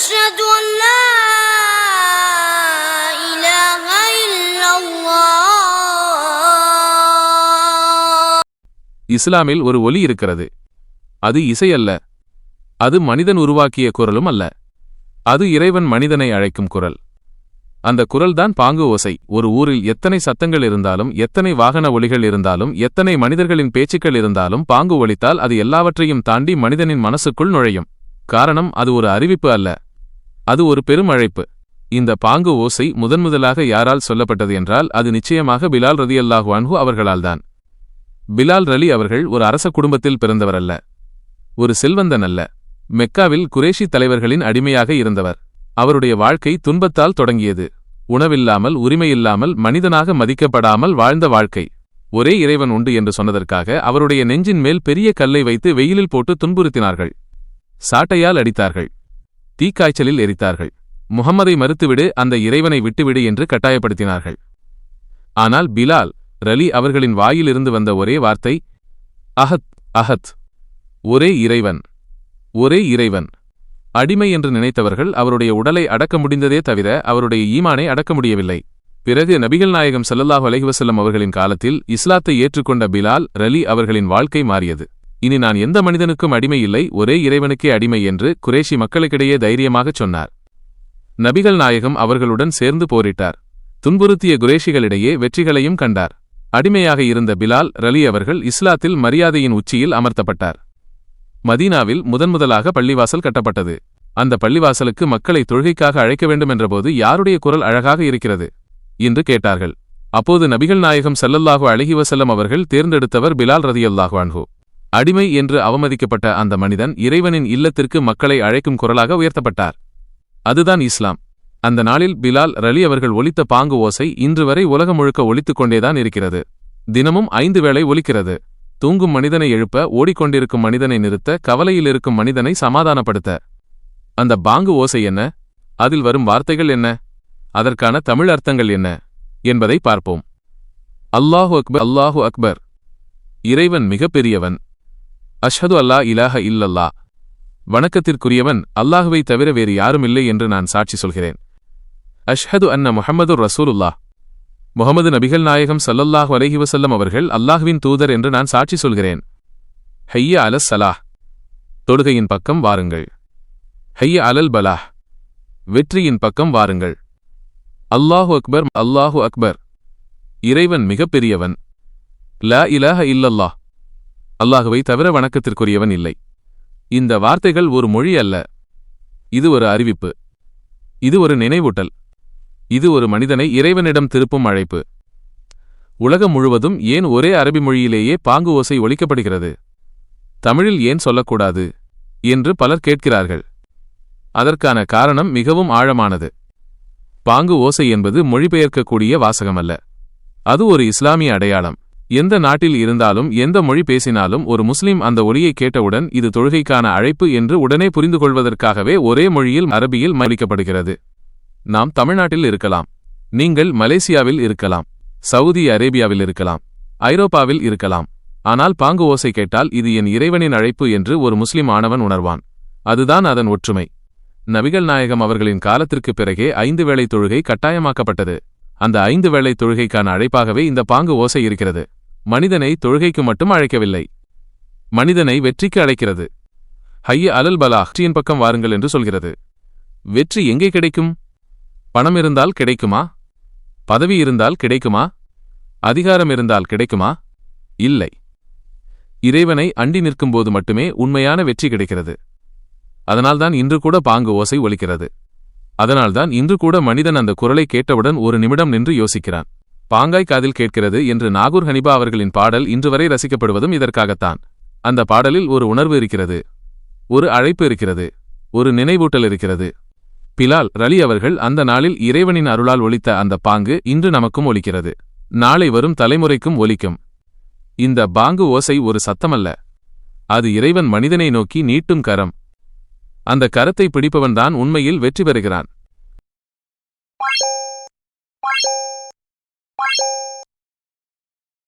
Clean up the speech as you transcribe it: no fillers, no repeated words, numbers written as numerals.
أشهد أن لا إله إلا الله. இஸ்லாமில் ஒரு ஒலி இருக்கிறது. அது இசை அல்ல. அது மனிதன் உருவாக்கிய குரலும் அல்ல. அது இறைவன் மனிதனை அழைக்கும் குரல். அந்த குரல்தான் பாங்கு ஓசை. ஒரு ஊரில் எத்தனை சத்தங்கள் இருந்தாலும், எத்தனை வாகன ஒலிகள் இருந்தாலும், எத்தனை மனிதர்களின் பேச்சுக்கள் இருந்தாலும், பாங்கு ஒலித்தால் அது எல்லாவற்றையும் தாண்டி மனிதனின் மனசுக்குள் நுழையும். காரணம், அது ஒரு அறிவிப்பு அல்ல, அது ஒரு பெரும் அழைப்பு. இந்த பாங்கு ஓசை முதன்முதலாக யாரால் சொல்லப்பட்டது என்றால் அது நிச்சயமாக பிலால் ரலியல்லாஹு அன்ஹு அவர்களால்தான். பிலால் ரலி அவர்கள் ஒரு அரச குடும்பத்தில் பிறந்தவர் அல்ல, ஒரு செல்வந்தன் அல்ல. மெக்காவில் குரேஷி தலைவர்களின் அடிமையாக இருந்தவர். அவருடைய வாழ்க்கை துன்பத்தால் தொடங்கியது. உணவில்லாமல், உரிமையில்லாமல், மனிதனாக மதிக்கப்படாமல் வாழ்ந்த வாழ்க்கை. ஒரே இறைவன் உண்டு என்று சொன்னதற்காக அவருடைய நெஞ்சின் மேல் பெரிய கல்லை வைத்து வெயிலில் போட்டு துன்புறுத்தினார்கள். சாட்டையால் அடித்தார்கள். தீக்காய்ச்சலில் எரித்தார்கள். முஹம்மதை மறுத்துவிடு, அந்த இறைவனை விட்டுவிடு என்று கட்டாயப்படுத்தினார்கள். ஆனால் பிலால் ரலி அவர்களின் வாயிலிருந்து வந்த ஒரே வார்த்தை அஹத், அஹத், ஒரே இறைவன், ஒரே இறைவன். அடிமை என்று நினைத்தவர்கள் அவருடைய உடலை அடக்க முடிந்ததே தவிர அவருடைய ஈமானை அடக்க முடியவில்லை. பிறகு நபிகள் நாயகம் ஸல்லல்லாஹு அலைஹி வஸல்லம் அவர்களின் காலத்தில் இஸ்லாத்தை ஏற்றுக்கொண்ட பிலால் ரலி அவர்களின் வாழ்க்கை மாறியது. இனி நான் எந்த மனிதனுக்கும் அடிமை இல்லை, ஒரே இறைவனுக்கே அடிமை என்று குரேஷி மக்களுக்கிடையே தைரியமாகச் சொன்னார். நபிகள் நாயகம் அவர்களுடன் சேர்ந்து போரிட்டார். துன்புறுத்திய குரேஷிகளிடையே வெற்றிகளையும் கண்டார். அடிமையாக இருந்த பிலால் ரலி அவர்கள் இஸ்லாத்தில் மரியாதையின் உச்சியில் அமர்த்தப்பட்டார். மதீனாவில் முதன்முதலாக பள்ளிவாசல் கட்டப்பட்டது. அந்த பள்ளிவாசலுக்கு மக்களை தொழுகைக்காக அழைக்க வேண்டுமென்றபோது யாருடைய குரல் அழகாக இருக்கிறது என்று கேட்டார்கள். அப்போது நபிகள் நாயகம் ஸல்லல்லாஹு அலைஹி வஸல்லம் அவர்கள் தேர்ந்தெடுத்தவர் பிலால் ரலியல்லாஹு அன்ஹு. அடிமை என்று அவமதிக்கப்பட்ட அந்த மனிதன் இறைவனின் இல்லத்திற்கு மக்களை அழைக்கும் குரலாக உயர்த்தப்பட்டார். அதுதான் இஸ்லாம். அந்த நாளில் பிலால் ரலி அவர்கள் ஒலித்த பாங்கு ஓசை இன்று வரை உலகம் முழுக்க ஒலித்துக் கொண்டேதான் இருக்கிறது. தினமும் 5 வேளை ஒலிக்கிறது. தூங்கும் மனிதனை எழுப்ப, ஓடிக்கொண்டிருக்கும் மனிதனை நிறுத்த, கவலையில் இருக்கும் மனிதனை சமாதானப்படுத்த. அந்த பாங்கு ஓசை என்ன? அதில் வரும் வார்த்தைகள் என்ன? அதற்கான தமிழ் அர்த்தங்கள் என்ன என்பதை பார்ப்போம். அல்லாஹு அக்பர், அல்லாஹு அக்பர். இறைவன் மிகப்பெரியவன். அஷ்ஹது அல்லா இலாஹ இல்லல்லா, வணக்கத்திற்குரியவன் அல்லாஹுவை தவிர வேறு யாருமில்லை என்று நான் சாட்சி சொல்கிறேன். அஷ்ஹது அன்ன முஹம்மதுர் ரசூலுல்லாஹ், முஹம்மது நபிகள் நாயகம் ஸல்லல்லாஹு அலைஹி வஸல்லம் அவர்கள் அல்லாஹ்வின் தூதர் என்று நான் சாட்சி சொல்கிறேன். ஹய்ய அலஸ் ஸலாஹ், தொழுகையின் பக்கம் வாருங்கள். ஹய்ய அலல் பலாஹ், வெற்றியின் பக்கம் வாருங்கள். அல்லாஹு அக்பர், அல்லாஹு அக்பர். இறைவன் மிகப்பெரியவன். லா இலாஹ இல்லல்லாஹ், அல்லாஹுவை தவிர வணக்கத்திற்குரியவன் இல்லை. இந்த வார்த்தைகள் ஒரு மொழி அல்ல, இது ஒரு அறிவிப்பு, இது ஒரு நினைவூட்டல், இது ஒரு மனிதனை இறைவனிடம் திருப்பும் அழைப்பு. உலகம் முழுவதும் ஏன் ஒரே அரபி மொழியிலேயே பாங்கு ஓசை ஒலிக்கப்படுகிறது, தமிழில் ஏன் சொல்லக்கூடாது என்று பலர் கேட்கிறார்கள். அதற்கான காரணம் மிகவும் ஆழமானது. பாங்கு ஓசை என்பது மொழிபெயர்க்கக்கூடிய வாசகமல்ல, அது ஒரு இஸ்லாமிய அடையாளம். எந்த நாட்டில் இருந்தாலும், எந்த மொழி பேசினாலும் ஒரு முஸ்லிம் அந்த ஒலியை கேட்டவுடன் இது தொழுகைக்கான அழைப்பு என்று உடனே புரிந்து கொள்வதற்காகவே ஒரே மொழியில் அரபியில் மொழிக்கப்படுகிறது. நாம் தமிழ்நாட்டில் இருக்கலாம், நீங்கள் மலேசியாவில் இருக்கலாம், சவுதி அரேபியாவில் இருக்கலாம், ஐரோப்பாவில் இருக்கலாம். ஆனால் பாங்கு ஓசை கேட்டால் இது என் இறைவனின் அழைப்பு என்று ஒரு முஸ்லிம் ஆனவன் உணர்வான். அதுதான் அதன் ஒற்றுமை. நபிகள் நாயகம் அவர்களின் காலத்திற்கு பிறகே 5 வேளை தொழுகை கட்டாயமாக்கப்பட்டது. அந்த 5 வேளை தொழுகைக்கான அழைப்பாகவே இந்த பாங்கு ஓசை இருக்கிறது. மனிதனை தொழுகைக்கு மட்டும் அழைக்கவில்லை, மனிதனை வெற்றிக்கு அழைக்கிறது. ஹய்ய அலல் பலாஹ், வெற்றியின் பக்கம் வாருங்கள் என்று சொல்கிறது. வெற்றி எங்கே கிடைக்கும்? பணம் இருந்தால் கிடைக்குமா? பதவி இருந்தால் கிடைக்குமா? அதிகாரம் இருந்தால் கிடைக்குமா? இல்லை. இறைவனை அண்டி நிற்கும்போது மட்டுமே உண்மையான வெற்றி கிடைக்கிறது. அதனால்தான் இன்று கூட பாங்கு ஓசை ஒலிக்கிறது. அதனால்தான் இன்று கூட மனிதன் அந்த குரலை கேட்டவுடன் ஒரு நிமிடம் நின்று யோசிக்கிறான். பாங்காய் காதில் கேட்கிறது என்று நாகூர் ஹனிபா அவர்களின் பாடல் இன்று வரை ரசிக்கப்படுவதும் இதற்காகத்தான். அந்த பாடலில் ஒரு உணர்வு இருக்கிறது, ஒரு அழைப்பு இருக்கிறது, ஒரு நினைவூட்டல் இருக்கிறது. பிலால் ரலி அவர்கள் அந்த நாளில் இறைவனின் அருளால் ஒலித்த அந்த பாங்கு இன்று நமக்கும் ஒலிக்கிறது, நாளை வரும் தலைமுறைக்கும் ஒலிக்கும். இந்த பாங்கு ஓசை ஒரு சத்தமல்ல, அது இறைவன் மனிதனை நோக்கி நீட்டும் கரம். அந்த கரத்தை பிடிப்பவன்தான் உண்மையில் வெற்றி பெறுகிறான்.